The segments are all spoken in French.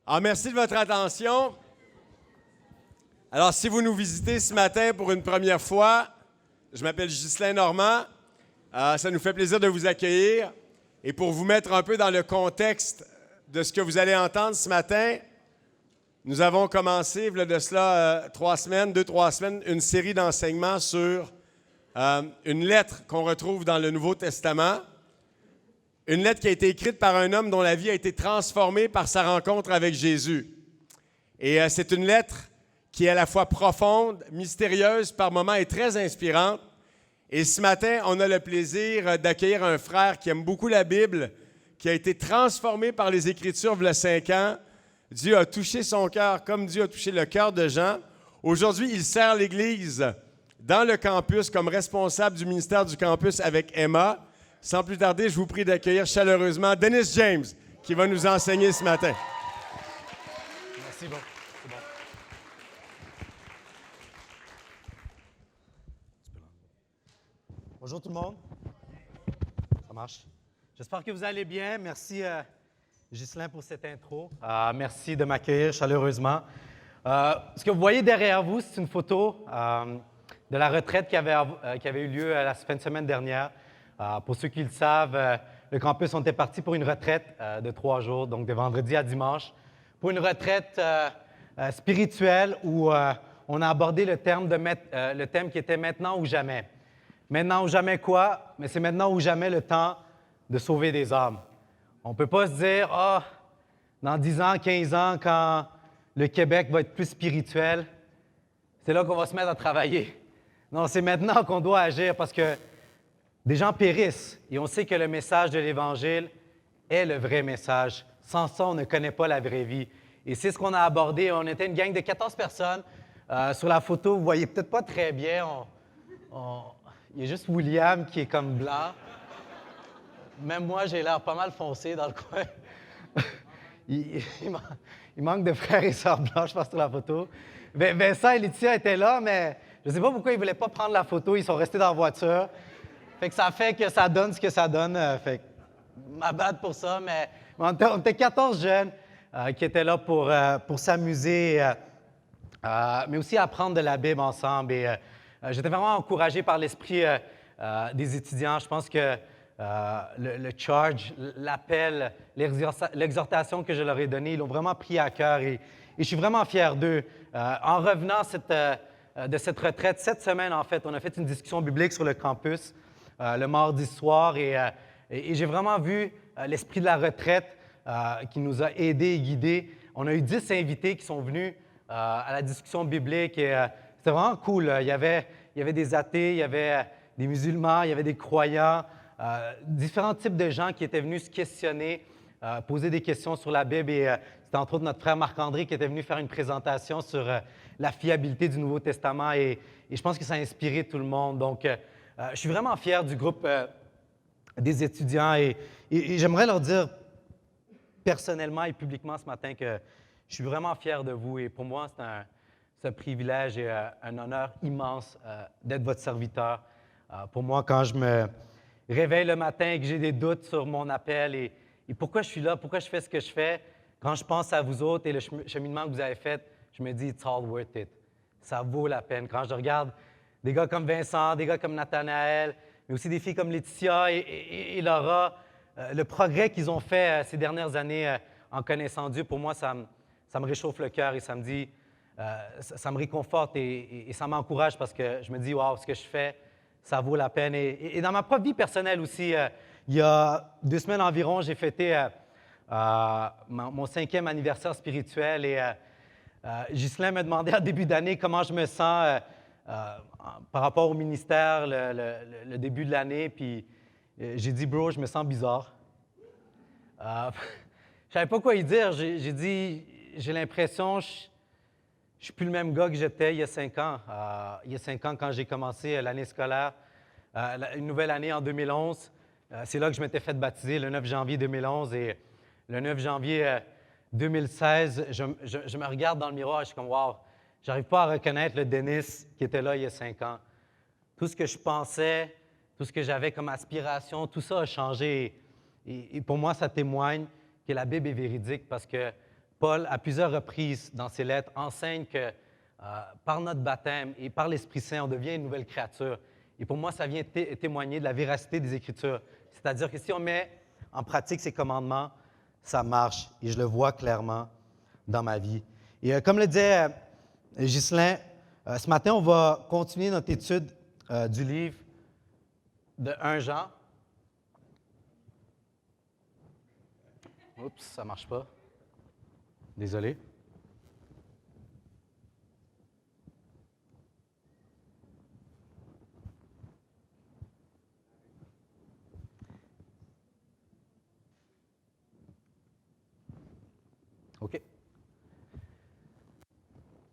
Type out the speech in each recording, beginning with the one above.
Alors, merci de votre attention. Alors, si vous nous visitez ce matin pour une première fois, je m'appelle Ghislain Normand. Ça nous fait plaisir de vous accueillir. Et pour vous mettre un peu dans le contexte de ce que vous allez entendre ce matin, nous avons commencé, il y a de cela 3 semaines, une série d'enseignements sur une lettre qu'on retrouve dans le Nouveau Testament. Une lettre qui a été écrite par un homme dont la vie a été transformée par sa rencontre avec Jésus. Et c'est une lettre qui est à la fois profonde, mystérieuse par moments et très inspirante. Et ce matin, on a le plaisir d'accueillir un frère qui aime beaucoup la Bible, qui a été transformé par les Écritures il y a 5 ans. Dieu a touché son cœur comme Dieu a touché le cœur de Jean. Aujourd'hui, il sert l'Église dans le campus comme responsable du ministère du campus avec Emma. Sans plus tarder, je vous prie d'accueillir chaleureusement Dennis James, qui va nous enseigner ce matin. Merci beaucoup. C'est bon. Bonjour tout le monde. Ça marche? J'espère que vous allez bien. Merci Ghislain pour cette intro. Merci de m'accueillir chaleureusement. Ce que vous voyez derrière vous, c'est une photo de la retraite qui avait eu lieu la fin de semaine dernière. Pour ceux qui le savent, le campus, on était parti pour une retraite de 3 jours, donc de vendredi à dimanche, pour une retraite spirituelle où on a abordé le thème qui était « Maintenant ou jamais ». Maintenant ou jamais quoi? Mais c'est maintenant ou jamais le temps de sauver des âmes. On ne peut pas se dire « Ah, dans 10 ans, 15 ans, quand le Québec va être plus spirituel, c'est là qu'on va se mettre à travailler. » Non, c'est maintenant qu'on doit agir parce que des gens périssent et on sait que le message de l'Évangile est le vrai message. Sans ça, on ne connaît pas la vraie vie. Et c'est ce qu'on a abordé. On était une gang de 14 personnes. Sur la photo, vous ne voyez peut-être pas très bien. Il y a juste William qui est comme blanc. Même moi, j'ai l'air pas mal foncé dans le coin. il manque de frères et sœurs blancs, je pense, sur la photo. Vincent et Laetitia étaient là, mais je ne sais pas pourquoi ils ne voulaient pas prendre la photo. Ils sont restés dans la voiture. Fait que ça fait que ça donne ce que ça donne. Fait que ma bad pour ça, mais on était 14 jeunes qui étaient là pour s'amuser, mais aussi apprendre de la Bible ensemble. Et j'étais vraiment encouragé par l'esprit des étudiants. Je pense que le charge, l'appel, l'exhortation que je leur ai donnée, ils l'ont vraiment pris à cœur et je suis vraiment fier d'eux. En revenant de cette retraite, cette semaine, en fait, on a fait une discussion biblique sur le campus le mardi soir et j'ai vraiment vu l'esprit de la retraite qui nous a aidés et guidés. On a eu 10 invités qui sont venus à la discussion biblique et c'était vraiment cool. Il y avait des athées, il y avait des musulmans, il y avait des croyants, différents types de gens qui étaient venus se questionner, poser des questions sur la Bible et c'était entre autres notre frère Marc-André qui était venu faire une présentation sur la fiabilité du Nouveau Testament et je pense que ça a inspiré tout le monde. Donc, je suis vraiment fier du groupe des étudiants et j'aimerais leur dire personnellement et publiquement ce matin que je suis vraiment fier de vous et pour moi, c'est un privilège et un honneur immense d'être votre serviteur. Pour moi, quand je me réveille le matin et que j'ai des doutes sur mon appel et pourquoi je suis là, pourquoi je fais ce que je fais, quand je pense à vous autres et le cheminement que vous avez fait, je me dis « it's all worth it ». Ça vaut la peine. Quand je regarde des gars comme Vincent, des gars comme Nathanaël, mais aussi des filles comme Laetitia et Laura, le progrès qu'ils ont fait ces dernières années en connaissant Dieu, pour moi, ça me réchauffe le cœur et ça me dit, ça me réconforte et ça m'encourage parce que je me dis, wow, ce que je fais, ça vaut la peine. Et dans ma propre vie personnelle aussi, il y a 2 semaines environ, j'ai fêté mon 5e anniversaire spirituel et Ghislain m'a demandé en début d'année comment je me sens par rapport au ministère, le début de l'année, puis j'ai dit « Bro, je me sens bizarre ». Je ne savais pas quoi y dire. J'ai dit « J'ai l'impression, je ne suis plus le même gars que j'étais il y a 5 ans. Il y a 5 ans, quand j'ai commencé l'année scolaire, une nouvelle année en 2011, c'est là que je m'étais fait baptiser, le 9 janvier 2011, et le 9 janvier 2016, je me regarde dans le miroir et je suis comme « Wow ». J'arrive pas à reconnaître le Dennis qui était là il y a 5 ans. Tout ce que je pensais, tout ce que j'avais comme aspiration, tout ça a changé. Et pour moi, ça témoigne que la Bible est véridique parce que Paul, à plusieurs reprises dans ses lettres, enseigne que par notre baptême et par l'Esprit Saint, on devient une nouvelle créature. Et pour moi, ça vient témoigner de la véracité des Écritures. C'est-à-dire que si on met en pratique ces commandements, ça marche. Et je le vois clairement dans ma vie. Et comme le disait Ghislain, ce matin, on va continuer notre étude du livre de 1 Jean. Oups, ça ne marche pas. Désolé. OK.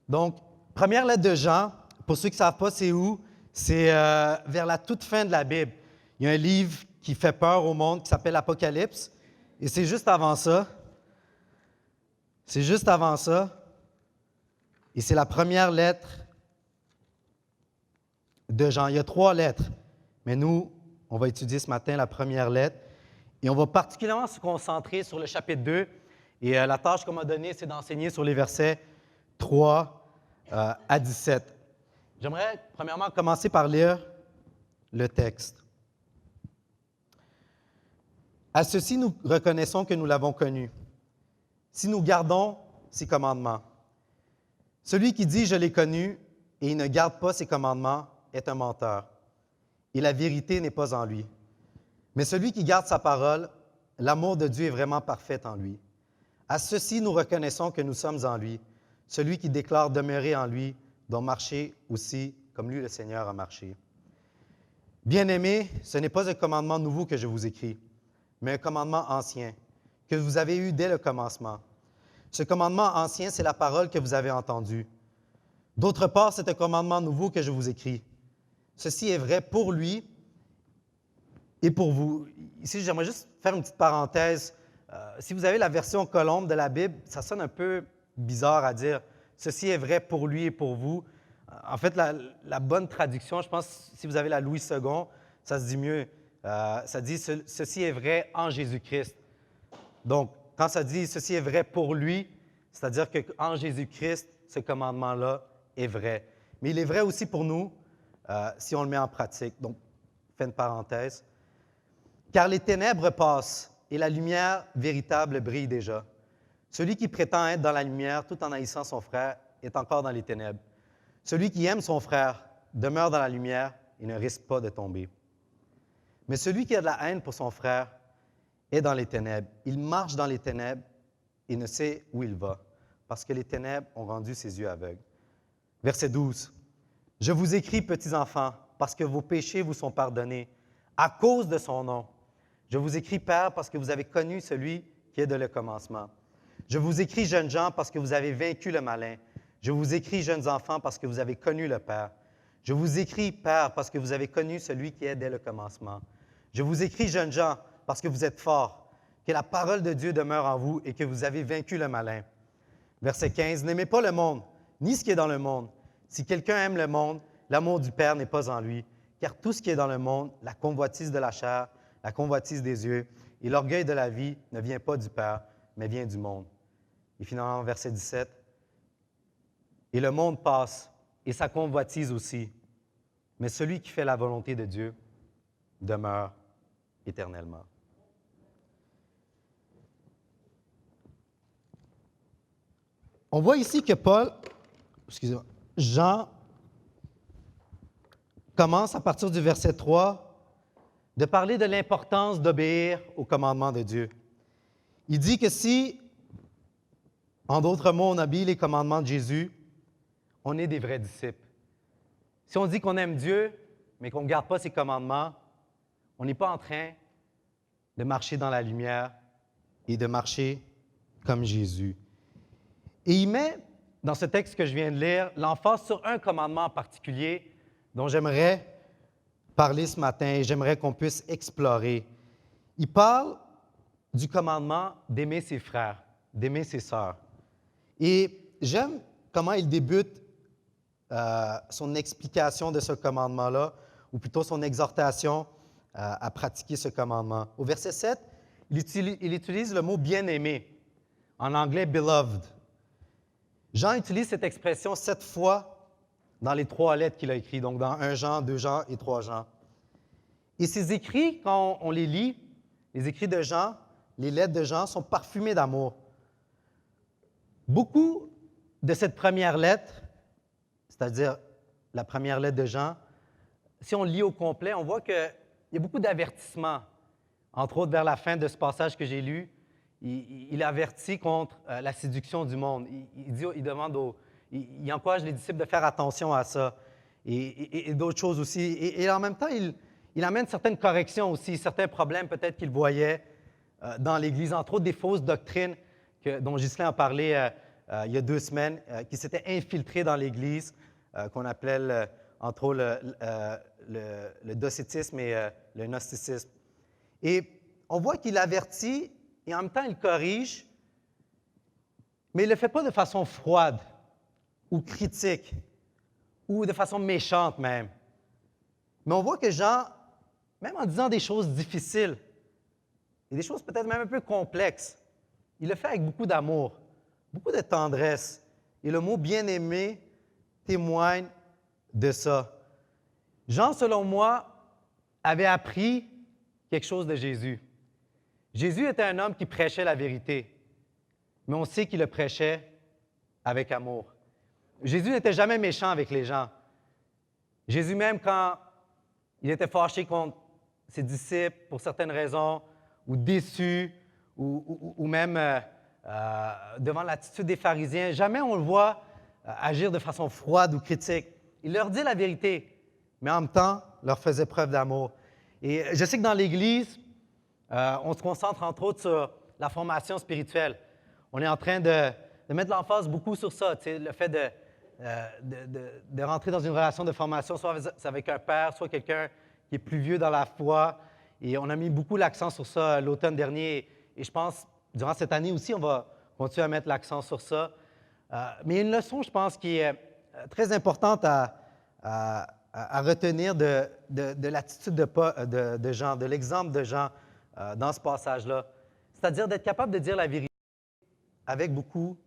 Donc, première lettre de Jean, pour ceux qui ne savent pas c'est où, c'est vers la toute fin de la Bible. Il y a un livre qui fait peur au monde qui s'appelle Apocalypse, et c'est juste avant ça. C'est juste avant ça, et c'est la première lettre de Jean. Il y a 3 lettres, mais nous, on va étudier ce matin la première lettre, et on va particulièrement se concentrer sur le chapitre 2, et la tâche qu'on m'a donnée, c'est d'enseigner sur les versets 3 à 17. J'aimerais, premièrement, commencer par lire le texte. À ceci, nous reconnaissons que nous l'avons connu, si nous gardons ses commandements. Celui qui dit « je l'ai connu » et il ne garde pas ses commandements est un menteur, et la vérité n'est pas en lui. Mais celui qui garde sa parole, l'amour de Dieu est vraiment parfait en lui. À ceci, nous reconnaissons que nous sommes en lui. Celui qui déclare demeurer en lui doit marcher aussi comme lui, le Seigneur, a marché. Bien-aimés, ce n'est pas un commandement nouveau que je vous écris, mais un commandement ancien, que vous avez eu dès le commencement. Ce commandement ancien, c'est la parole que vous avez entendue. D'autre part, c'est un commandement nouveau que je vous écris. Ceci est vrai pour lui et pour vous. Ici, j'aimerais juste faire une petite parenthèse. Si vous avez la version Colombe de la Bible, ça sonne un peu bizarre à dire « ceci est vrai pour lui et pour vous ». En fait, la bonne traduction, je pense, si vous avez la Louis II, ça se dit mieux. Ça dit « ceci est vrai en Jésus-Christ ». Donc, quand ça dit « ceci est vrai pour lui », c'est-à-dire qu'en Jésus-Christ, ce commandement-là est vrai. Mais il est vrai aussi pour nous si on le met en pratique. Donc, fin de parenthèse. « Car les ténèbres passent et la lumière véritable brille déjà. Celui qui prétend être dans la lumière tout en haïssant son frère est encore dans les ténèbres. Celui qui aime son frère demeure dans la lumière et ne risque pas de tomber. Mais celui qui a de la haine pour son frère est dans les ténèbres. Il marche dans les ténèbres et ne sait où il va, parce que les ténèbres ont rendu ses yeux aveugles. » Verset 12. « Je vous écris, petits enfants, parce que vos péchés vous sont pardonnés, à cause de son nom. Je vous écris, Père, parce que vous avez connu celui qui est de le commencement. Je vous écris, jeunes gens, parce que vous avez vaincu le malin. Je vous écris, jeunes enfants, parce que vous avez connu le Père. Je vous écris, Père, parce que vous avez connu celui qui est dès le commencement. Je vous écris, jeunes gens, parce que vous êtes forts, que la parole de Dieu demeure en vous et que vous avez vaincu le malin. » Verset 15. « N'aimez pas le monde, ni ce qui est dans le monde. Si quelqu'un aime le monde, l'amour du Père n'est pas en lui. Car tout ce qui est dans le monde, la convoitise de la chair, la convoitise des yeux et l'orgueil de la vie ne vient pas du Père, mais vient du monde. » Et finalement, verset 17. « Et le monde passe, et sa convoitise aussi. Mais celui qui fait la volonté de Dieu demeure éternellement. » On voit ici que Jean commence à partir du verset 3 de parler de l'importance d'obéir aux commandements de Dieu. Il dit que si, en d'autres mots, on obéit les commandements de Jésus, on est des vrais disciples. Si on dit qu'on aime Dieu, mais qu'on ne garde pas ses commandements, on n'est pas en train de marcher dans la lumière et de marcher comme Jésus. Et il met, dans ce texte que je viens de lire, l'emphase sur un commandement en particulier dont j'aimerais parler ce matin et j'aimerais qu'on puisse explorer. Il parle du commandement d'aimer ses frères, d'aimer ses sœurs. Et j'aime comment il débute son explication de ce commandement-là, ou plutôt son exhortation à pratiquer ce commandement. Au verset 7, il utilise le mot « bien-aimé ». en anglais beloved. Jean utilise cette expression 7 fois dans les 3 lettres qu'il a écrites, donc dans 1 Jean, 2 Jean et 3 Jean. Et ces écrits, quand on les lit, les écrits de Jean, les lettres de Jean sont parfumés d'amour. Beaucoup de cette première lettre, c'est-à-dire la première lettre de Jean, si on lit au complet, on voit qu'il y a beaucoup d'avertissements. Entre autres, vers la fin de ce passage que j'ai lu, il avertit contre la séduction du monde. Il encourage les disciples de faire attention à ça et d'autres choses aussi. Et en même temps, il amène certaines corrections aussi, certains problèmes peut-être qu'il voyait dans l'Église, entre autres des fausses doctrines dont Ghislain a parlé il y a 2 semaines, qui s'étaient infiltrées dans l'Église, qu'on appelait entre autres le docétisme et le gnosticisme. Et on voit qu'il avertit et en même temps il corrige, mais il ne le fait pas de façon froide ou critique ou de façon méchante même. Mais on voit que Jean, même en disant des choses difficiles et des choses peut-être même un peu complexes, il le fait avec beaucoup d'amour, beaucoup de tendresse. Et le mot « bien-aimé » témoigne de ça. Jean, selon moi, avait appris quelque chose de Jésus. Jésus était un homme qui prêchait la vérité, mais on sait qu'il le prêchait avec amour. Jésus n'était jamais méchant avec les gens. Jésus, même quand il était fâché contre ses disciples pour certaines raisons, ou déçu, ou même devant l'attitude des pharisiens, jamais on le voit agir de façon froide ou critique. Il leur dit la vérité, mais en même temps, leur faisait preuve d'amour. Et je sais que dans l'Église, on se concentre entre autres sur la formation spirituelle. On est en train de mettre l'emphase beaucoup sur ça, le fait de rentrer dans une relation de formation, soit avec un père, soit quelqu'un qui est plus vieux dans la foi. Et on a mis beaucoup l'accent sur ça l'automne dernier. Et je pense, durant cette année aussi, on va continuer à mettre l'accent sur ça. Mais il y a une leçon, je pense, qui est très importante à retenir de l'attitude de Jean, de l'exemple de Jean dans ce passage-là. C'est-à-dire d'être capable de dire la vérité avec beaucoup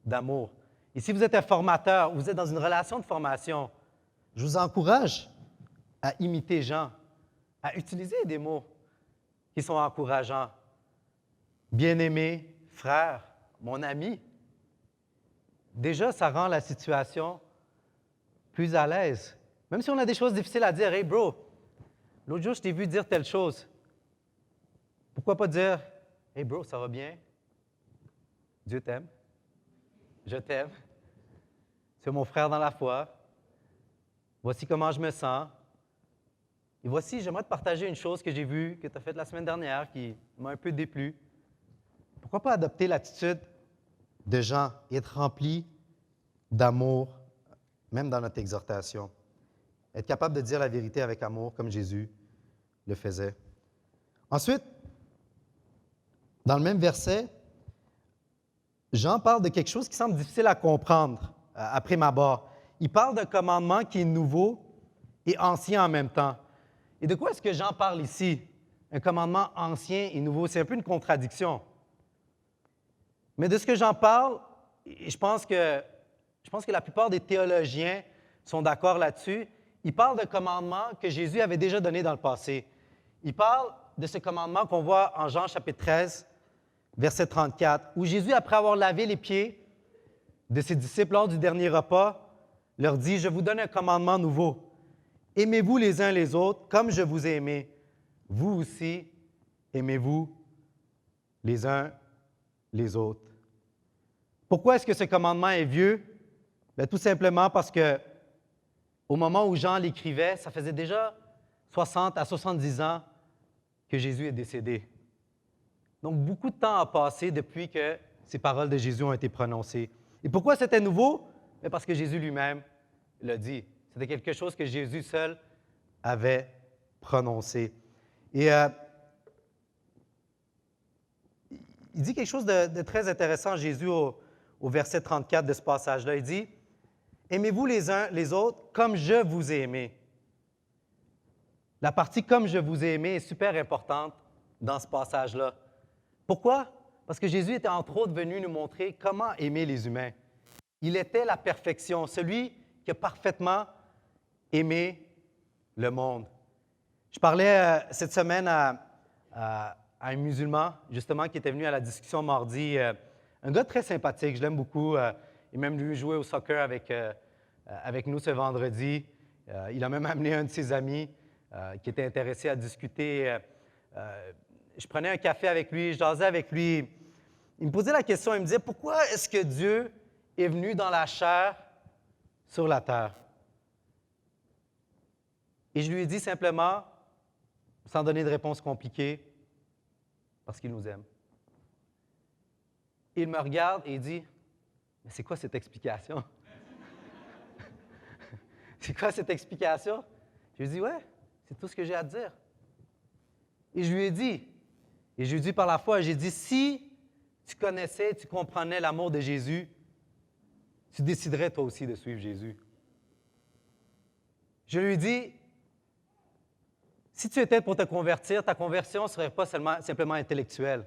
d'amour. Et si vous êtes un formateur ou vous êtes dans une relation de formation, je vous encourage à imiter Jean, à utiliser des mots qui sont encourageants. Bien-aimé, frère, mon ami. Déjà, ça rend la situation plus à l'aise. Même si on a des choses difficiles à dire, « Hey bro, l'autre jour, je t'ai vu dire telle chose. » Pourquoi pas dire, « Hey bro, ça va bien? Dieu t'aime. Je t'aime. Tu es mon frère dans la foi. Voici comment je me sens. Et voici, j'aimerais te partager une chose que j'ai vue, que tu as faite la semaine dernière, qui m'a un peu déplu. » Pourquoi pas adopter l'attitude de Jean et être rempli d'amour, même dans notre exhortation? Être capable de dire la vérité avec amour, comme Jésus le faisait. Ensuite, dans le même verset, Jean parle de quelque chose qui semble difficile à comprendre à prime abord. Il parle d'un commandement qui est nouveau et ancien en même temps. Et de quoi est-ce que Jean parle ici? Un commandement ancien et nouveau, c'est un peu une contradiction. Mais de ce que j'en parle, et je pense que la plupart des théologiens sont d'accord là-dessus, il parle d'un commandement que Jésus avait déjà donné dans le passé. Il parle de ce commandement qu'on voit en Jean chapitre 13, verset 34, où Jésus, après avoir lavé les pieds de ses disciples lors du dernier repas, leur dit « Je vous donne un commandement nouveau. Aimez-vous les uns les autres comme je vous ai aimé. Vous aussi, aimez-vous les uns les autres. » Pourquoi est-ce que ce commandement est vieux? Bien, tout simplement parce que au moment où Jean l'écrivait, ça faisait déjà 60 à 70 ans que Jésus est décédé. Donc, beaucoup de temps a passé depuis que ces paroles de Jésus ont été prononcées. Et pourquoi c'était nouveau? Bien, parce que Jésus lui-même l'a dit. C'était quelque chose que Jésus seul avait prononcé. Et il dit quelque chose de très intéressant, Jésus, au verset 34 de ce passage-là. Il dit, « Aimez-vous les uns les autres comme je vous ai aimé. » La partie « comme je vous ai aimé » est super importante dans ce passage-là. Pourquoi? Parce que Jésus était entre autres venu nous montrer comment aimer les humains. Il était la perfection, celui qui a parfaitement aimé le monde. Je parlais cette semaine à un musulman, justement, qui était venu à la discussion mardi. Un gars très sympathique, je l'aime beaucoup. Il est même venu jouer au soccer avec nous ce vendredi. Il a même amené un de ses amis qui était intéressé à discuter. Je prenais un café avec lui, je jasais avec lui. Il me posait la question, il me disait, pourquoi est-ce que Dieu est venu dans la chair sur la terre? Et je lui ai dit simplement, sans donner de réponse compliquée, parce qu'il nous aime. Il me regarde et il dit, mais c'est quoi cette explication? C'est quoi cette explication? Je lui ai dit, ouais, c'est tout ce que j'ai à te dire. Et je lui ai dit par la foi, j'ai dit, si tu connaissais, tu comprenais l'amour de Jésus, tu déciderais toi aussi de suivre Jésus. Je lui ai dit, si tu étais pour te convertir, ta conversion ne serait pas simplement intellectuelle.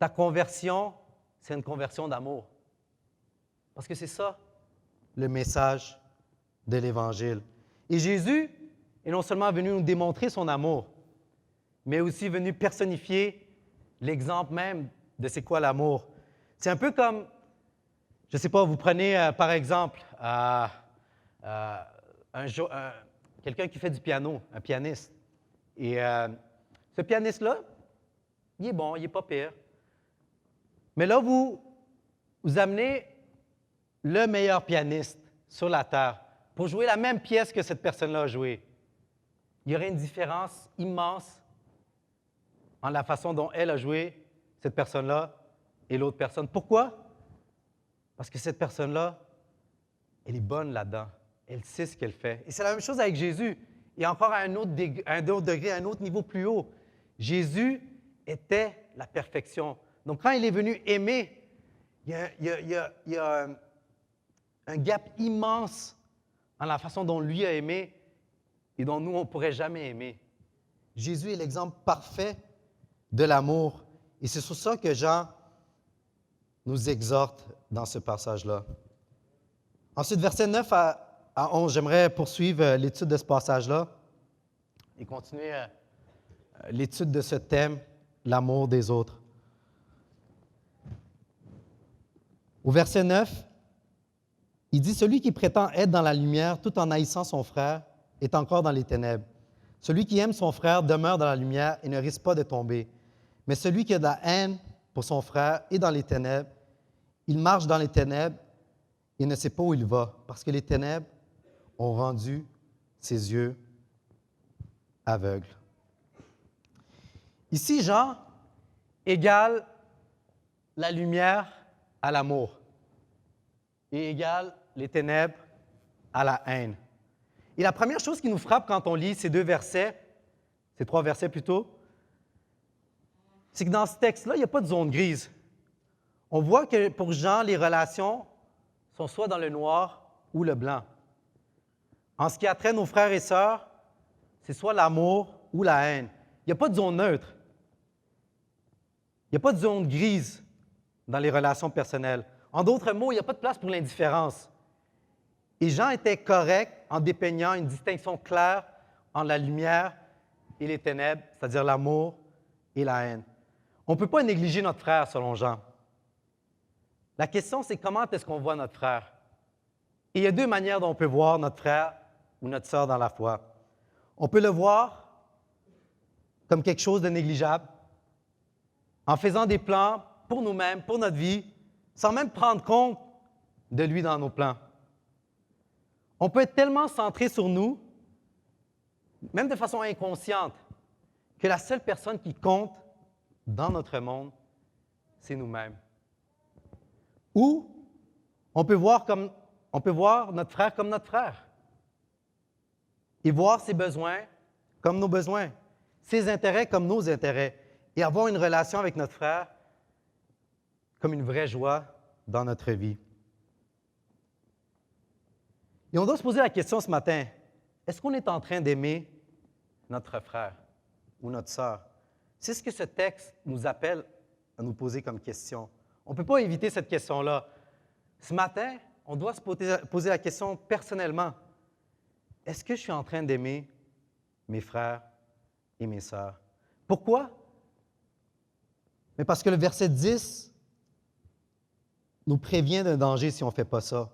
Ta conversion, c'est une conversion d'amour. Parce que c'est ça, le message de l'Évangile. Et Jésus est non seulement venu nous démontrer son amour, mais aussi venu personnifier l'exemple même de c'est quoi l'amour. C'est un peu comme, je ne sais pas, vous prenez par exemple quelqu'un qui fait du piano, un pianiste. Et ce pianiste-là, il est bon, il n'est pas pire. Mais là, vous amenez le meilleur pianiste sur la terre pour jouer la même pièce que cette personne-là a jouée. Il y aurait une différence immense en la façon dont elle a joué, cette personne-là, et l'autre personne. Pourquoi? Parce que cette personne-là, elle est bonne là-dedans. Elle sait ce qu'elle fait. Et c'est la même chose avec Jésus. Et encore à un autre degré, à un autre niveau plus haut. Jésus était la perfection. Donc, quand il est venu aimer, il y a un gap immense en la façon dont lui a aimé et dont nous, on ne pourrait jamais aimer. Jésus est l'exemple parfait de l'amour. Et c'est sur ça que Jean nous exhorte dans ce passage-là. Ensuite, versets 9 à 11, j'aimerais poursuivre l'étude de ce passage-là et continuer l'étude de ce thème, l'amour des autres. Au verset 9, il dit « Celui qui prétend être dans la lumière tout en haïssant son frère est encore dans les ténèbres. Celui qui aime son frère demeure dans la lumière et ne risque pas de tomber. Mais celui qui a de la haine pour son frère est dans les ténèbres. Il marche dans les ténèbres et ne sait pas où il va, parce que les ténèbres ont rendu ses yeux aveugles. » Ici, Jean égale la lumière à l'amour et égale les ténèbres à la haine. Et la première chose qui nous frappe quand on lit ces deux versets, ces trois versets plutôt, c'est que dans ce texte-là, il n'y a pas de zone grise. On voit que pour Jean, les relations sont soit dans le noir ou le blanc. En ce qui a trait nos frères et sœurs, c'est soit l'amour ou la haine. Il n'y a pas de zone neutre. Il n'y a pas de zone grise dans les relations personnelles. En d'autres mots, il n'y a pas de place pour l'indifférence. Et Jean était correct en dépeignant une distinction claire entre la lumière et les ténèbres, c'est-à-dire l'amour et la haine. On ne peut pas négliger notre frère, selon Jean. La question, c'est comment est-ce qu'on voit notre frère? Et il y a deux manières dont on peut voir notre frère ou notre sœur dans la foi. On peut le voir comme quelque chose de négligeable, en faisant des plans pour nous-mêmes, pour notre vie, sans même prendre compte de lui dans nos plans. On peut être tellement centré sur nous, même de façon inconsciente, que la seule personne qui compte dans notre monde, c'est nous-mêmes. Ou on peut voir notre frère comme notre frère et voir ses besoins comme nos besoins, ses intérêts comme nos intérêts, et avoir une relation avec notre frère comme une vraie joie dans notre vie. Et on doit se poser la question ce matin, est-ce qu'on est en train d'aimer notre frère ou notre sœur? C'est ce que ce texte nous appelle à nous poser comme question. On ne peut pas éviter cette question-là. Ce matin, on doit se poser la question personnellement. Est-ce que je suis en train d'aimer mes frères et mes sœurs? Pourquoi? Mais parce que le verset 10 nous prévient d'un danger si on ne fait pas ça.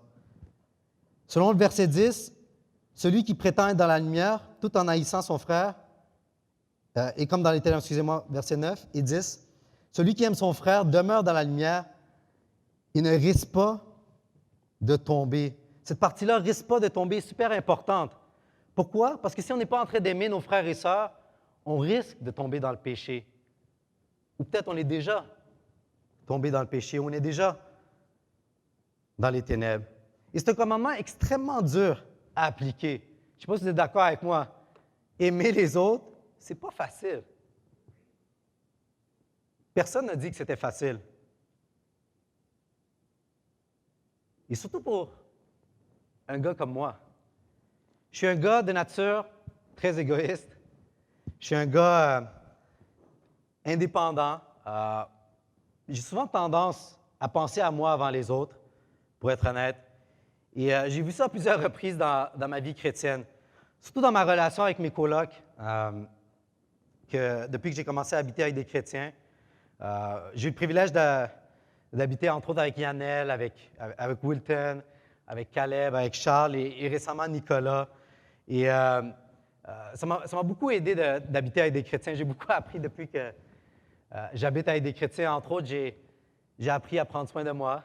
Selon le verset 10, celui qui prétend être dans la lumière tout en haïssant son frère, et comme dans les ténèbres, excusez-moi, verset 9 et 10, celui qui aime son frère demeure dans la lumière et ne risque pas de tomber. Cette partie-là ne risque pas de tomber, super importante. Pourquoi? Parce que si on n'est pas en train d'aimer nos frères et sœurs, on risque de tomber dans le péché. Ou peut-être on est déjà tombé dans le péché, ou on est déjà dans les ténèbres. Et c'est un commandement extrêmement dur à appliquer. Je ne sais pas si vous êtes d'accord avec moi. Aimer les autres, ce n'est pas facile. Personne n'a dit que c'était facile. Et surtout pour un gars comme moi. Je suis un gars de nature très égoïste. Je suis un gars indépendant. J'ai souvent tendance à penser à moi avant les autres, pour être honnête. Et j'ai vu ça à plusieurs reprises dans ma vie chrétienne. Surtout dans ma relation avec mes colocs, depuis que j'ai commencé à habiter avec des chrétiens. J'ai eu le privilège d'habiter entre autres avec Yannel, avec Wilton, avec Caleb, avec Charles et récemment Nicolas. Et ça m'a beaucoup aidé d'habiter avec des chrétiens. J'ai beaucoup appris depuis que j'habite avec des chrétiens. Entre autres, j'ai appris à prendre soin de moi.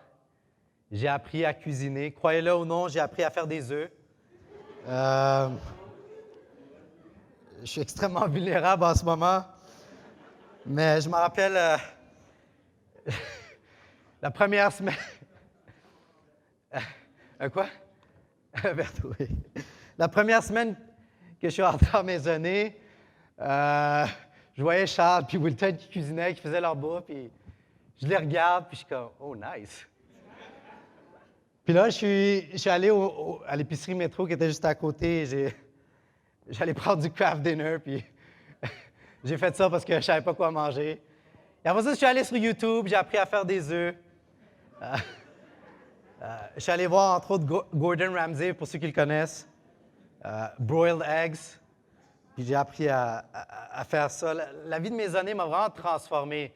J'ai appris à cuisiner. Croyez-le ou non, j'ai appris à faire des œufs. Je suis extrêmement vulnérable en ce moment. Mais je me rappelle la première semaine. Quoi? Berthaud, oui. La première semaine que je suis rentré en maisonnée, je voyais Charles puis Wilton qui cuisinaient, qui faisaient leur bouffe, puis je les regarde, puis je suis comme « Oh, nice! » Puis là, je suis allé à l'épicerie Métro qui était juste à côté. J'allais prendre du craft dinner, puis j'ai fait ça parce que je ne savais pas quoi manger. Et après ça, je suis allé sur YouTube, j'ai appris à faire des œufs. Je suis allé voir, entre autres, Gordon Ramsay, pour ceux qui le connaissent. Broiled eggs. Puis j'ai appris à faire ça. La vie de mes années m'a vraiment transformé.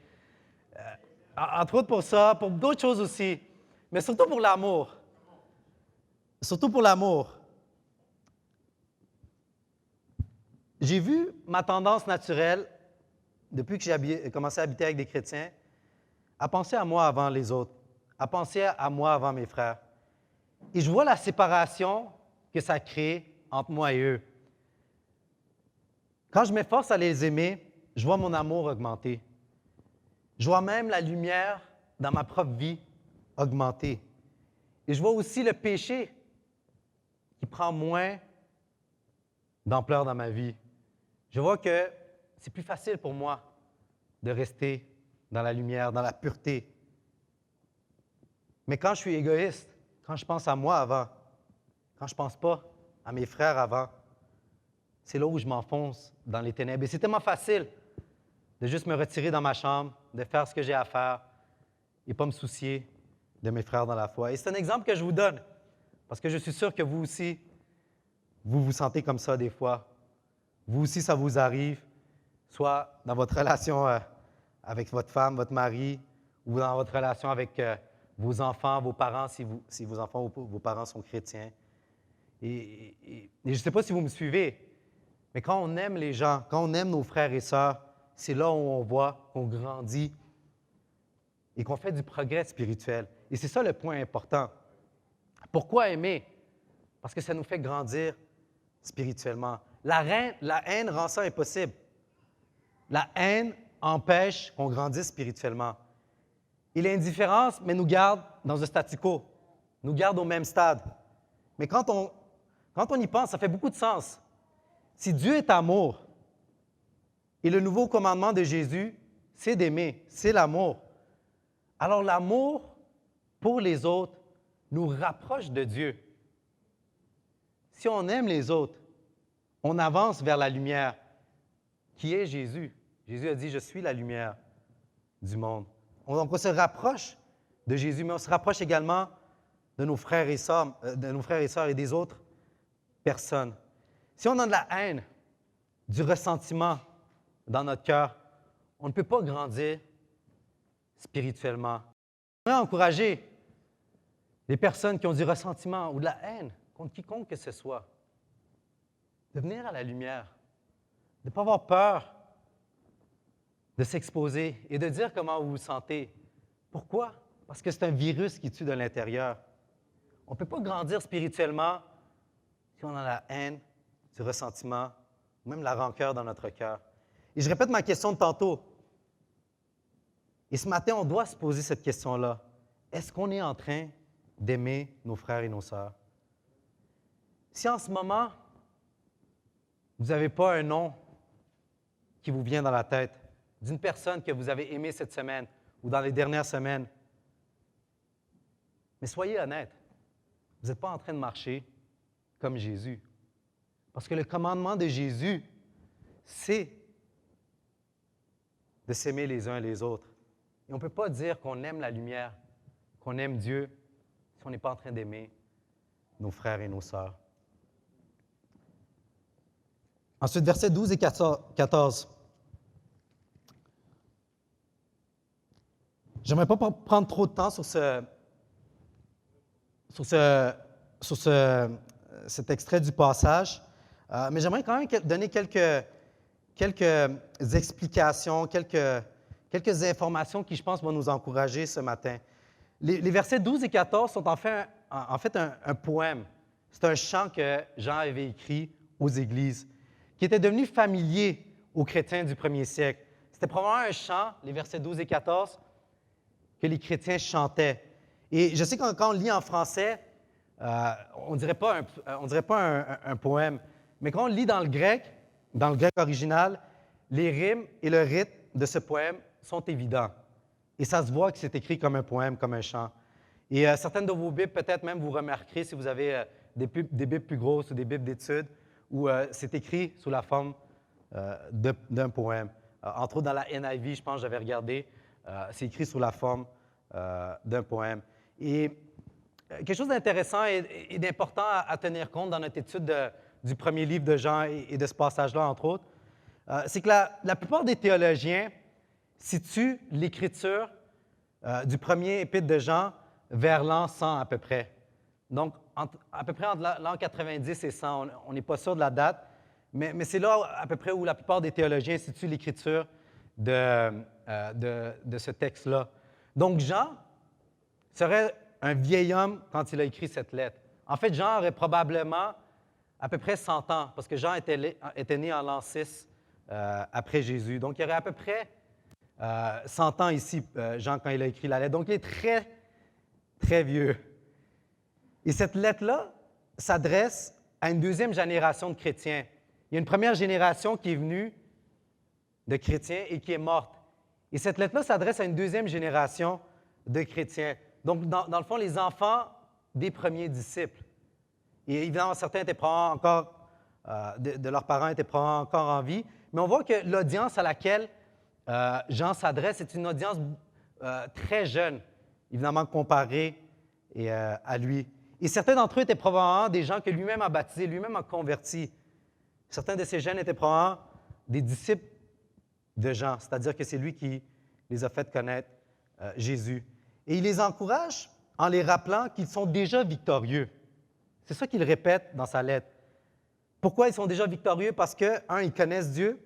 Entre autres pour ça, pour d'autres choses aussi, mais surtout pour l'amour. Surtout pour l'amour. J'ai vu ma tendance naturelle, depuis que j'ai commencé à habiter avec des chrétiens, à penser à moi avant les autres, à penser à moi avant mes frères. Et je vois la séparation que ça crée entre moi et eux. Quand je m'efforce à les aimer, je vois mon amour augmenter. Je vois même la lumière dans ma propre vie augmenter. Et je vois aussi le péché qui prend moins d'ampleur dans ma vie. Je vois que c'est plus facile pour moi de rester dans la lumière, dans la pureté. Mais quand je suis égoïste, quand je pense à moi avant, quand je ne pense pas à mes frères avant, c'est là où je m'enfonce dans les ténèbres. Et c'est tellement facile de juste me retirer dans ma chambre, de faire ce que j'ai à faire et pas me soucier de mes frères dans la foi. Et c'est un exemple que je vous donne, parce que je suis sûr que vous aussi, vous vous sentez comme ça des fois. Vous aussi, ça vous arrive, soit dans votre relation avec votre femme, votre mari, ou dans votre relation avec vos enfants, vos parents, si vos enfants ou vos parents sont chrétiens. Et je ne sais pas si vous me suivez, mais quand on aime les gens, quand on aime nos frères et sœurs, c'est là où on voit qu'on grandit et qu'on fait du progrès spirituel. Et c'est ça le point important. Pourquoi aimer? Parce que ça nous fait grandir spirituellement. La haine rend ça impossible. La haine empêche qu'on grandisse spirituellement. Et l'indifférence, mais nous garde dans un statu quo, nous garde au même stade. Mais quand on y pense, ça fait beaucoup de sens. Si Dieu est amour, et le nouveau commandement de Jésus, c'est d'aimer, c'est l'amour. Alors l'amour pour les autres nous rapproche de Dieu. Si on aime les autres, on avance vers la lumière, qui est Jésus. Jésus a dit, « Je suis la lumière du monde. » on se rapproche de Jésus, mais on se rapproche également de nos frères et sœurs, et des autres personnes. Si on a de la haine, du ressentiment dans notre cœur, on ne peut pas grandir spirituellement. J'aimerais encourager les personnes qui ont du ressentiment ou de la haine contre quiconque que ce soit de venir à la lumière, de ne pas avoir peur de s'exposer et de dire comment vous vous sentez. Pourquoi? Parce que c'est un virus qui tue de l'intérieur. On ne peut pas grandir spirituellement si on a la haine, du ressentiment, ou même la rancœur dans notre cœur. Et je répète ma question de tantôt. Et ce matin, on doit se poser cette question-là. Est-ce qu'on est en train d'aimer nos frères et nos sœurs? Si en ce moment, vous n'avez pas un nom qui vous vient dans la tête d'une personne que vous avez aimée cette semaine ou dans les dernières semaines, mais soyez honnête, vous n'êtes pas en train de marcher comme Jésus. Parce que le commandement de Jésus, c'est de s'aimer les uns les autres. Et on ne peut pas dire qu'on aime la lumière, qu'on aime Dieu, si on n'est pas en train d'aimer nos frères et nos sœurs. Ensuite, versets 12 et 14. J'aimerais pas prendre trop de temps sur cet extrait du passage, mais j'aimerais quand même donner quelques explications, quelques informations qui, je pense, vont nous encourager ce matin. Les versets 12 et 14 sont en fait un poème. C'est un chant que Jean avait écrit aux églises, qui était devenu familier aux chrétiens du premier siècle. C'était probablement un chant, les versets 12 et 14, que les chrétiens chantaient. Et je sais que quand on lit en français, on ne dirait pas un poème, mais quand on lit dans le grec original, les rimes et le rythme de ce poème sont évidents. Et ça se voit que c'est écrit comme un poème, comme un chant. Et certaines de vos Bibles, peut-être même, vous remarquerez, si vous avez des Bibles plus grosses ou des Bibles d'études, où c'est écrit sous la forme d'un poème. Entre autres, dans la NIV, je pense, j'avais regardé, c'est écrit sous la forme d'un poème. Et quelque chose d'intéressant et d'important à tenir compte dans notre étude du premier livre de Jean et de ce passage-là, entre autres, c'est que la plupart des théologiens situent l'écriture du premier épître de Jean vers l'an 100 à peu près. Donc, à peu près entre l'an 90 et 100, on n'est pas sûr de la date, mais c'est là à peu près où la plupart des théologiens situent l'écriture de ce texte-là. Donc, Jean serait un vieil homme quand il a écrit cette lettre. En fait, Jean aurait probablement à peu près 100 ans, parce que Jean était né en l'an 6 après Jésus. Donc, il y aurait à peu près 100 ans ici, Jean, quand il a écrit la lettre. Donc, il est très, très vieux. Et cette lettre-là s'adresse à une deuxième génération de chrétiens. Il y a une première génération qui est venue de chrétiens et qui est morte. Et cette lettre-là s'adresse à une deuxième génération de chrétiens. Donc, dans le fond, les enfants des premiers disciples. Et évidemment, certains étaient probablement encore, de leurs parents étaient probablement encore en vie, mais on voit que l'audience à laquelle Jean s'adresse est une audience très jeune, évidemment comparée à lui. Et certains d'entre eux étaient probablement des gens que lui-même a baptisés, lui-même a convertis. Certains de ces jeunes étaient probablement des disciples de Jean, c'est-à-dire que c'est lui qui les a fait connaître Jésus. Et il les encourage en les rappelant qu'ils sont déjà victorieux. C'est ça qu'il répète dans sa lettre. Pourquoi ils sont déjà victorieux? Parce que, un, ils connaissent Dieu.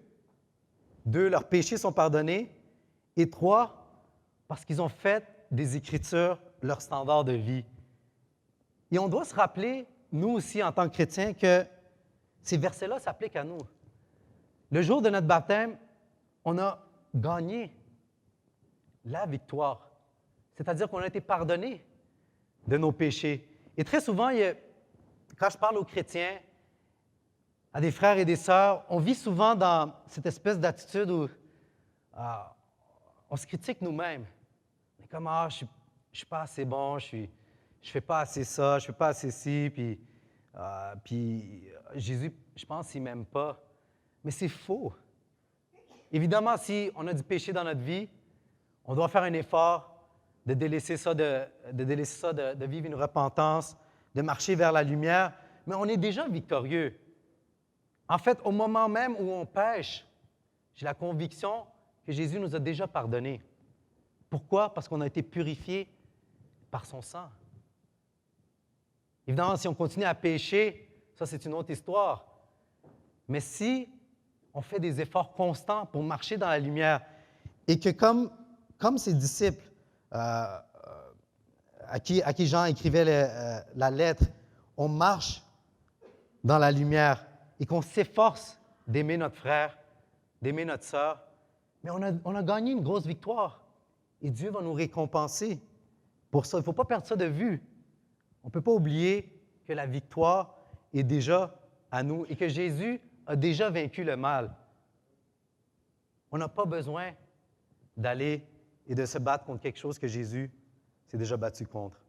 Deux, leurs péchés sont pardonnés. Et trois, parce qu'ils ont fait des Écritures leur standard de vie. Et on doit se rappeler, nous aussi, en tant que chrétiens, que ces versets-là s'appliquent à nous. Le jour de notre baptême, on a gagné la victoire. C'est-à-dire qu'on a été pardonné de nos péchés. Et très souvent, quand je parle aux chrétiens, à des frères et des sœurs, on vit souvent dans cette espèce d'attitude où on se critique nous-mêmes. On est comme, je ne suis pas assez bon, je ne fais pas assez ça, je ne fais pas assez ci, puis Jésus, je pense qu'il ne m'aime pas. Mais c'est faux. Évidemment, si on a du péché dans notre vie, On doit faire un effort de délaisser ça, de vivre une repentance, de marcher vers la lumière, mais on est déjà victorieux. En fait, au moment même où on pêche, j'ai la conviction que Jésus nous a déjà pardonné. Pourquoi? Parce qu'on a été purifiés par son sang. Évidemment, si on continue à pécher, ça c'est une autre histoire. Mais si on fait des efforts constants pour marcher dans la lumière et que comme ses disciples à qui Jean écrivait la lettre, on marche dans la lumière et qu'on s'efforce d'aimer notre frère, d'aimer notre sœur, mais on a gagné une grosse victoire et Dieu va nous récompenser pour ça. Il ne faut pas perdre ça de vue. On ne peut pas oublier que la victoire est déjà à nous et que Jésus a déjà vaincu le mal. On n'a pas besoin d'aller et de se battre contre quelque chose que Jésus s'est déjà battu contre.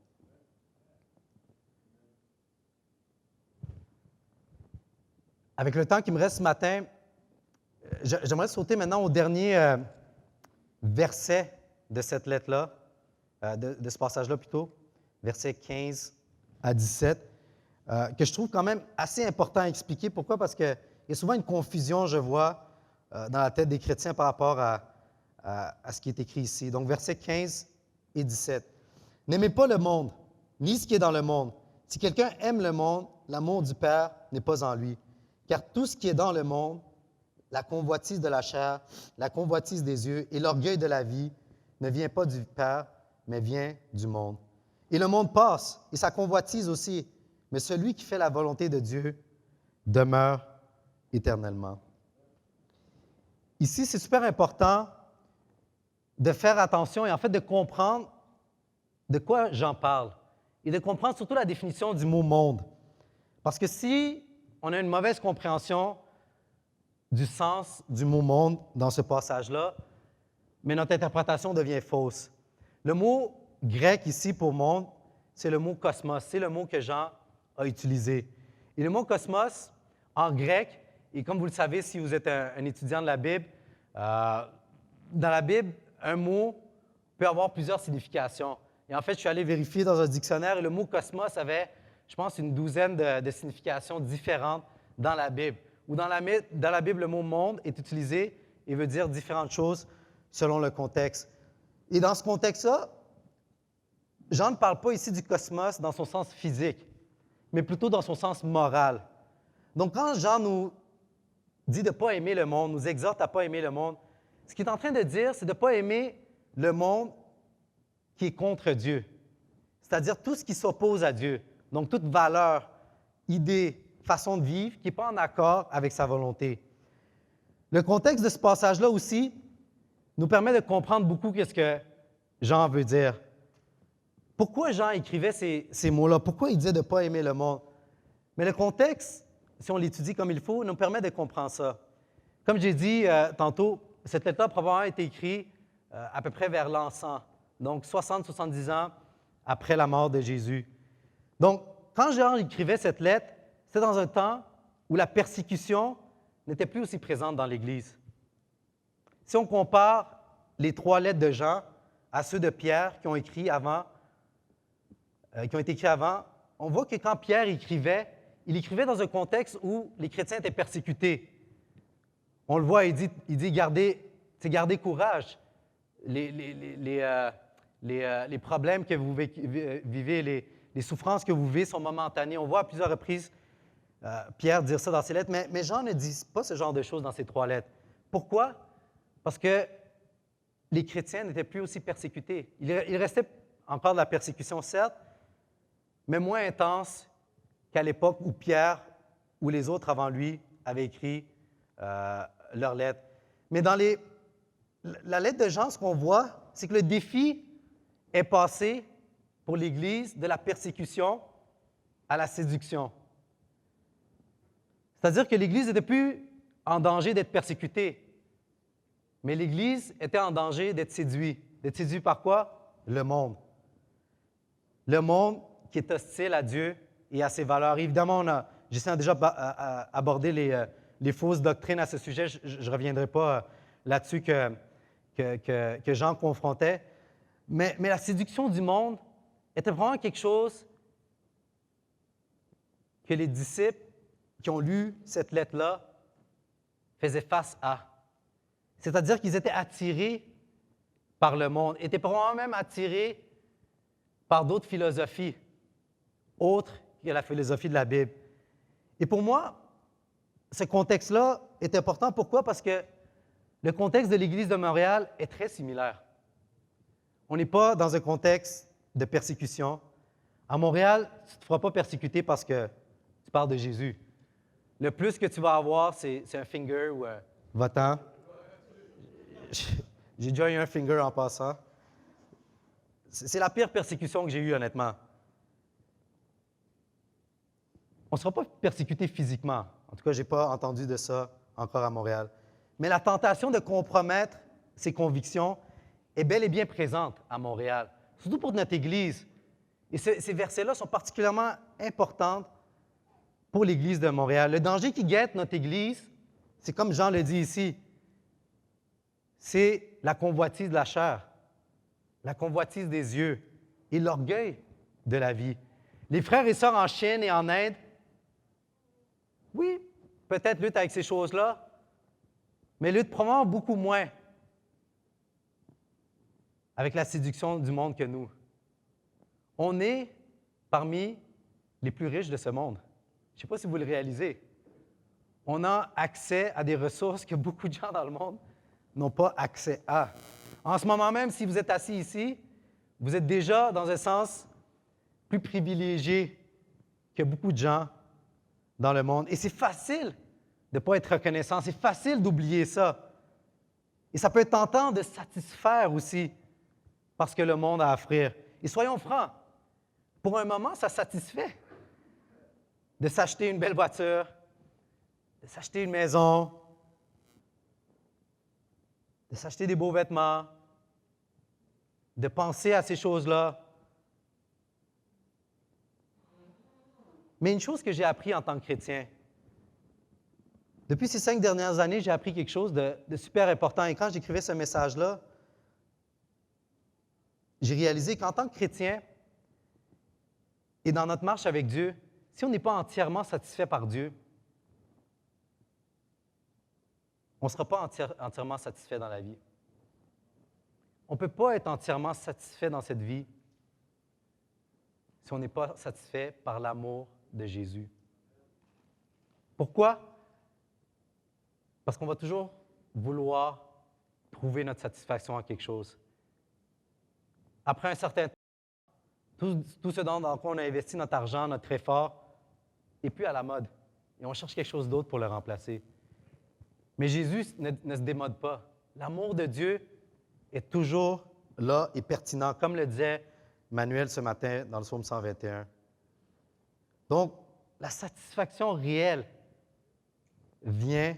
Avec le temps qui me reste ce matin, j'aimerais sauter maintenant au dernier verset de cette lettre-là, de ce passage-là plutôt, versets 15 à 17, que je trouve quand même assez important à expliquer. Pourquoi? Parce qu'il y a souvent une confusion, je vois, dans la tête des chrétiens par rapport à ce qui est écrit ici. Donc, versets 15 et 17. « N'aimez pas le monde, ni ce qui est dans le monde. Si quelqu'un aime le monde, l'amour du Père n'est pas en lui. Car tout ce qui est dans le monde, la convoitise de la chair, la convoitise des yeux et l'orgueil de la vie, ne vient pas du Père, mais vient du monde. Et le monde passe, et sa convoitise aussi, mais celui qui fait la volonté de Dieu demeure éternellement. » Ici, c'est super important de faire attention et en fait de comprendre de quoi j'en parle et de comprendre surtout la définition du mot « monde ». Parce que si on a une mauvaise compréhension du sens du mot « monde » dans ce passage-là, mais notre interprétation devient fausse. Le mot grec ici pour « monde », c'est le mot « cosmos », c'est le mot que Jean a utilisé. Et le mot « cosmos », en grec, et comme vous le savez si vous êtes un étudiant de la Bible, dans la Bible, un mot peut avoir plusieurs significations. Et en fait, je suis allé vérifier dans un dictionnaire et le mot « cosmos » avait, je pense, une douzaine de significations différentes dans la Bible. Ou dans la Bible, le mot « monde » est utilisé et veut dire différentes choses selon le contexte. Et dans ce contexte-là, Jean ne parle pas ici du cosmos dans son sens physique, mais plutôt dans son sens moral. Donc, quand Jean nous dit de ne pas aimer le monde, nous exhorte à ne pas aimer le monde, ce qu'il est en train de dire, c'est de ne pas aimer le monde qui est contre Dieu, c'est-à-dire tout ce qui s'oppose à Dieu, donc toute valeur, idée, façon de vivre qui n'est pas en accord avec sa volonté. Le contexte de ce passage-là aussi nous permet de comprendre beaucoup ce que Jean veut dire. Pourquoi Jean écrivait ces mots-là? Pourquoi il disait de ne pas aimer le monde? Mais le contexte, si on l'étudie comme il faut, nous permet de comprendre ça. Comme j'ai dit tantôt, cette lettre-là a probablement été écrite à peu près vers l'an 100, donc 60-70 ans après la mort de Jésus. Donc, quand Jean écrivait cette lettre, c'était dans un temps où la persécution n'était plus aussi présente dans l'Église. Si on compare les 3 lettres de Jean à ceux de Pierre qui ont été écrits avant, on voit que quand Pierre écrivait, il écrivait dans un contexte où les chrétiens étaient persécutés. On le voit, il dit gardez courage. Les problèmes que vous vivez, les souffrances que vous vivez sont momentanées. On voit à plusieurs reprises Pierre dire ça dans ses lettres, mais Jean ne dit pas ce genre de choses dans ses 3 lettres. Pourquoi? Parce que les chrétiens n'étaient plus aussi persécutés. Il restait encore de la persécution, certes, mais moins intense qu'à l'époque où Pierre ou les autres avant lui avaient écrit leurs lettres. Mais dans la lettre de Jean, ce qu'on voit, c'est que le défi est passé pour l'Église de la persécution à la séduction. C'est-à-dire que l'Église n'était plus en danger d'être persécutée, mais l'Église était en danger d'être séduite. D'être séduite par quoi? Le monde. Le monde qui est hostile à Dieu et à ses valeurs. Évidemment, Justin a déjà abordé les fausses doctrines à ce sujet. Je ne reviendrai pas là-dessus que que Jean confrontait. Mais la séduction du monde était vraiment quelque chose que les disciples qui ont lu cette lettre-là faisaient face à. C'est-à-dire qu'ils étaient attirés par le monde, étaient probablement même attirés par d'autres philosophies, autres que la philosophie de la Bible. Et pour moi, ce contexte-là est important. Pourquoi? Parce que le contexte de l'Église de Montréal est très similaire. On n'est pas dans un contexte de persécution. À Montréal, tu ne te feras pas persécuter parce que tu parles de Jésus. Le plus que tu vas avoir, c'est un finger ou un va-t'en. J'ai déjà eu un finger en passant. C'est la pire persécution que j'ai eue, honnêtement. On ne sera pas persécuté physiquement. En tout cas, je n'ai pas entendu de ça encore à Montréal. Mais la tentation de compromettre ses convictions est bel et bien présente à Montréal, surtout pour notre Église. Et ces versets-là sont particulièrement importants pour l'Église de Montréal. Le danger qui guette notre Église, c'est comme Jean le dit ici, c'est la convoitise de la chair, la convoitise des yeux et l'orgueil de la vie. Les frères et sœurs en Chine et en Inde, oui, peut-être luttent avec ces choses-là, mais luttent probablement beaucoup moins avec la séduction du monde que nous. On est parmi les plus riches de ce monde. Je ne sais pas si vous le réalisez. On a accès à des ressources que beaucoup de gens dans le monde n'ont pas accès à. En ce moment même, si vous êtes assis ici, vous êtes déjà, dans un sens, plus privilégié que beaucoup de gens dans le monde. Et c'est facile de ne pas être reconnaissant. C'est facile d'oublier ça. Et ça peut être tentant de satisfaire aussi parce que le monde a à offrir. Et soyons francs, pour un moment, ça satisfait de s'acheter une belle voiture, de s'acheter une maison, de s'acheter des beaux vêtements, de penser à ces choses-là. Mais une chose que j'ai appris en tant que chrétien, depuis ces 5 dernières années, j'ai appris quelque chose de super important. Et quand j'écrivais ce message-là, j'ai réalisé qu'en tant que chrétien et dans notre marche avec Dieu, si on n'est pas entièrement satisfait par Dieu, on ne sera pas entièrement satisfait dans la vie. On ne peut pas être entièrement satisfait dans cette vie si on n'est pas satisfait par l'amour de Jésus. Pourquoi? Parce qu'on va toujours vouloir trouver notre satisfaction en quelque chose. Après un certain temps, tout ce dans quoi on a investi notre argent, notre effort, n'est plus à la mode. Et on cherche quelque chose d'autre pour le remplacer. Mais Jésus ne se démode pas. L'amour de Dieu est toujours là et pertinent, comme le disait Manuel ce matin dans le psaume 121. Donc, la satisfaction réelle vient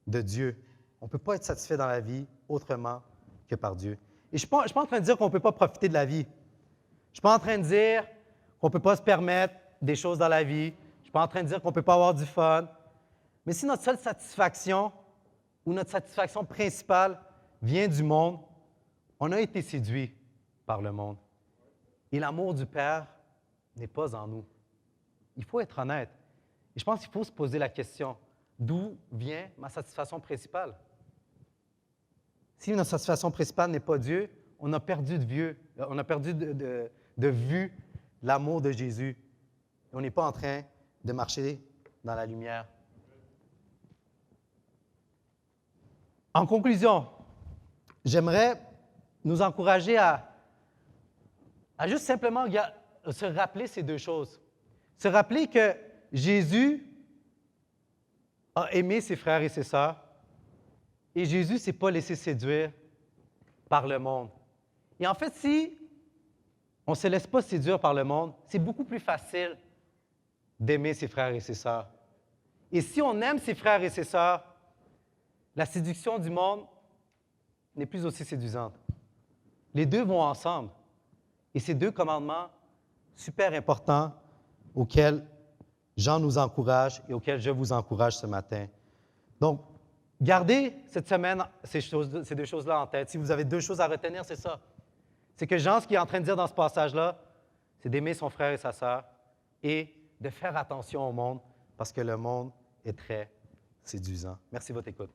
de Dieu. On ne peut pas être satisfait dans la vie autrement que par Dieu. Et je ne suis pas en train de dire qu'on ne peut pas profiter de la vie. Je ne suis pas en train de dire qu'on ne peut pas se permettre des choses dans la vie. Je ne suis pas en train de dire qu'on ne peut pas avoir du fun. Mais si notre seule satisfaction ou notre satisfaction principale vient du monde, on a été séduit par le monde. Et l'amour du Père n'est pas en nous. Il faut être honnête. Et je pense qu'il faut se poser la question, d'où vient ma satisfaction principale? Si notre satisfaction principale n'est pas Dieu, on a perdu de vue l'amour de Jésus. Et on n'est pas en train de marcher dans la lumière. En conclusion, j'aimerais nous encourager à juste simplement se rappeler ces deux choses. Se rappeler que Jésus a aimé ses frères et ses sœurs et Jésus ne s'est pas laissé séduire par le monde. Et en fait, si on ne se laisse pas séduire par le monde, c'est beaucoup plus facile d'aimer ses frères et ses sœurs. Et si on aime ses frères et ses sœurs, la séduction du monde n'est plus aussi séduisante. Les deux vont ensemble. Et ces deux commandements super importants auxquels Jean nous encourage et auxquels je vous encourage ce matin. Donc, Gardez cette semaine ces deux choses-là en tête. Si vous avez deux choses à retenir, c'est ça. C'est que Jean, ce qu'il est en train de dire dans ce passage-là, c'est d'aimer son frère et sa sœur et de faire attention au monde parce que le monde est très séduisant. Merci de votre écoute.